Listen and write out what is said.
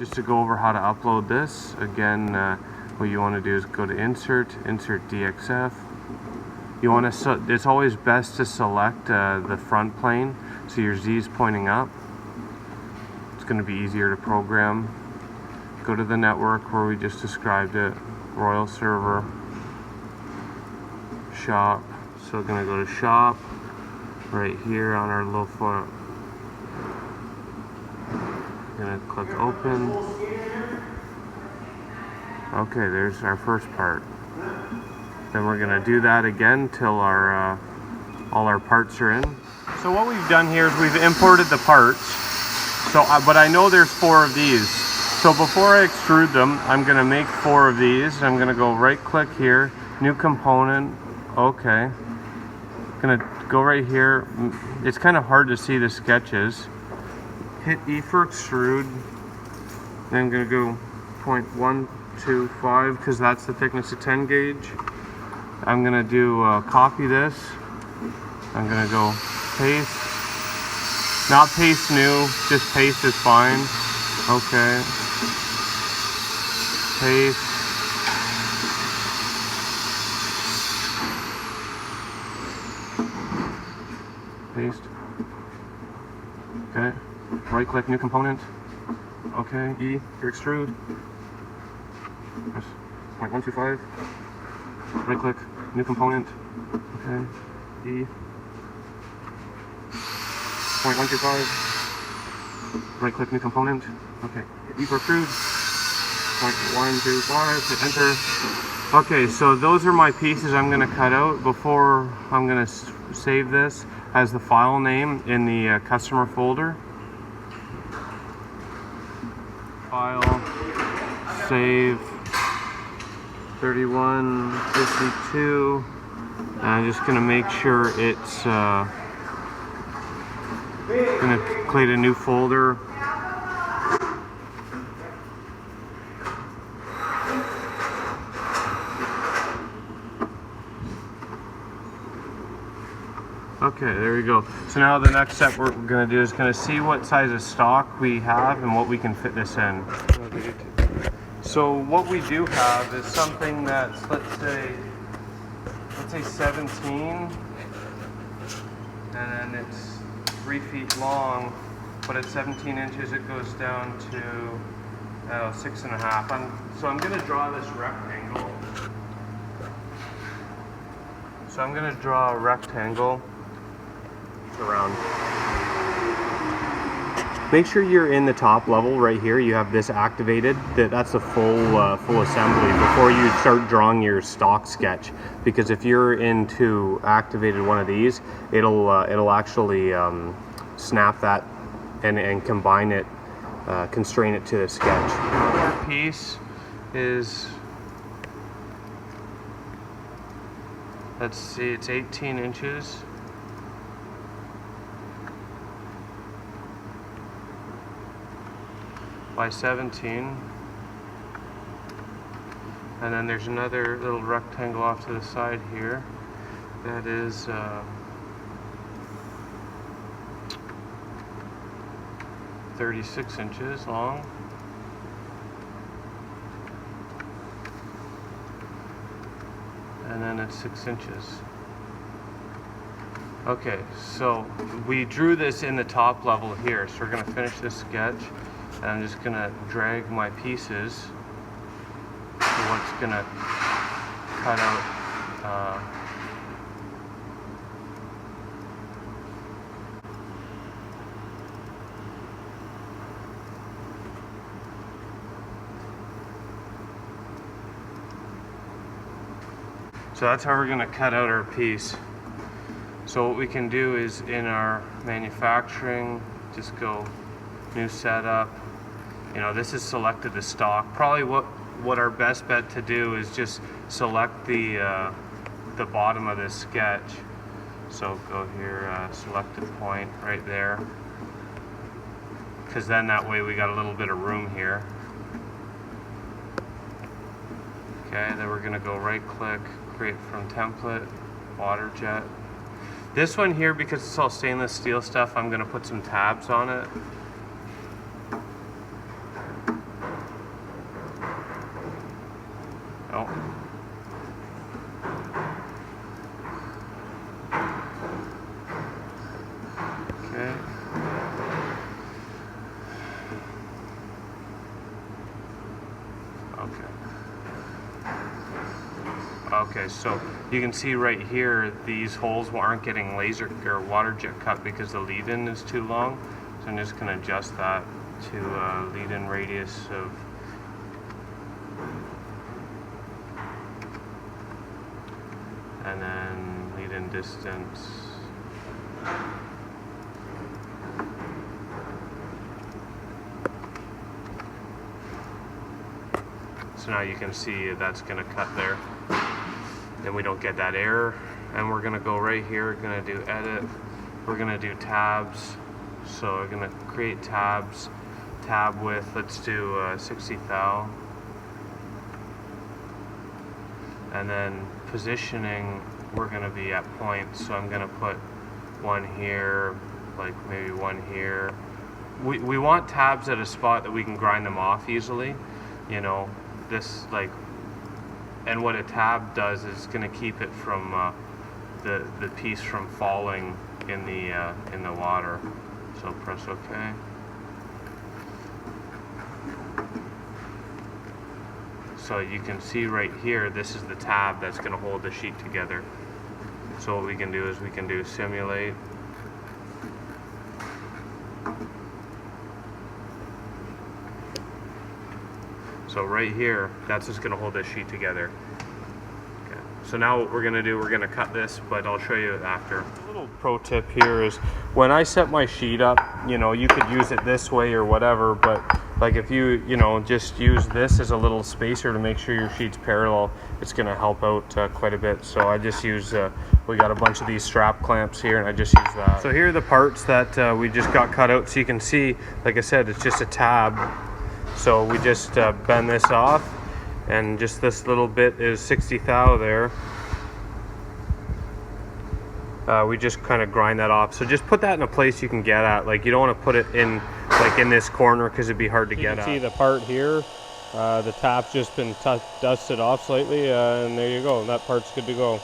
just to go over how to upload this. Again, what you want to do is go to insert DXF. You want to, it's always best to select the front plane, so your Z is pointing up. It's going to be easier to program. Go to the network where we just described it, Royal Server, Shop. So we're going to go to Shop, right here on our little foot. Gonna click open. Okay, there's our first part. Then we're gonna do that again till our all our parts are in. So what we've done here is we've imported the parts. So, but I know there's 4 of these. So before I extrude them, I'm gonna make 4 of these. I'm gonna go right click here, new component. Okay. Gonna go right here. It's kind of hard to see the sketches. Hit E for extrude. Then I'm going to go 0.125 because that's the thickness of 10 gauge. I'm going to do copy this. I'm going to go paste. Not paste new, just paste is fine. Okay. Paste. Paste. Okay. Right click, new component. Okay, E for extrude. 0.125. Right click, new component. Okay, E. 0.125. Right click, new component. Okay, E for extrude. 0.125. Hit enter. Okay, so those are my pieces I'm going to cut out. Before I'm going to save this as the file name in the customer folder. File, save, 3152. And I'm just going to make sure it's going to create a new folder. Okay, there we go. So now the next step we're going to do is going to see what size of stock we have and what we can fit this in. So what we do have is something that's, let's say 17, and then it's 3 feet long, but at 17 inches it goes down to 6.5. So I'm going to draw this rectangle. So I'm going to draw a rectangle around. Make sure you're in the top level right here. You have this activated. That's a full assembly before you start drawing your stock sketch. Because if you're into activated one of these, it'll actually snap that and combine it, constrain it to the sketch. Our piece is, let's see, it's 18 inches. By 17, and then there's another little rectangle off to the side here that is 36 inches long. And then it's 6 inches. Okay, so we drew this in the top level here, so we're going to finish this sketch. And I'm just going to drag my pieces to what's going to cut out. So that's how we're going to cut out our piece. So what we can do is in our manufacturing, just go new setup. You know, this is selected the stock. Probably what our best bet to do is just select the bottom of this sketch. So go here, select a point right there, because then that way we got a little bit of room here. Okay, then we're gonna go right click, create from template, water jet. This one here, because it's all stainless steel stuff, I'm gonna put some tabs on it. Oh. Okay. Okay, so you can see right here, these holes aren't getting laser or water jet cut because the lead-in is too long. So I'm just going to adjust that to lead-in radius of and then lead-in distance. So now you can see that's going to cut there. Then we don't get that error. And we're going to go right here, we're going to do edit. We're going to do tabs. So we're going to create tabs. Tab width, let's do 60 thou. And then positioning, we're going to be at points. So I'm going to put one here, like maybe one here. We want tabs at a spot that we can grind them off easily. You know, this like, and what a tab does is going to keep it from the piece from falling in the water. So press OK. So you can see right here, this is the tab that's going to hold the sheet together. So what we can do is we can do simulate. So right here, that's just going to hold this sheet together. Okay. So now what we're going to do, we're going to cut this, but I'll show you after. A little pro tip here is when I set my sheet up, you know, you could use it this way or whatever, but like if you know, just use this as a little spacer to make sure your sheet's parallel, it's going to help out quite a bit. So I just use, we got a bunch of these strap clamps here and I just use that. So here are the parts that we just got cut out. So you can see, like I said, it's just a tab. So we just bend this off, and just this little bit is 60 thou there. We just kind of grind that off. So just put that in a place you can get at. Like you don't want to put it in like in this corner because it'd be hard to get at. You can see the part here. The tap's just been dusted off slightly, and there you go. That part's good to go.